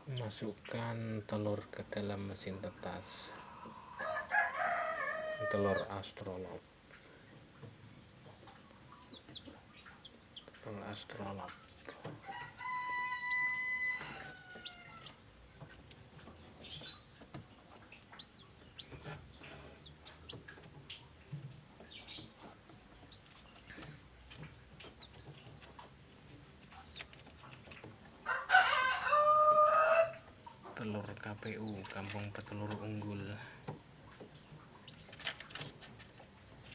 Masukkan telur ke dalam mesin tetas, telur astrolab. Telur KPU, Kampung Petelur Unggul.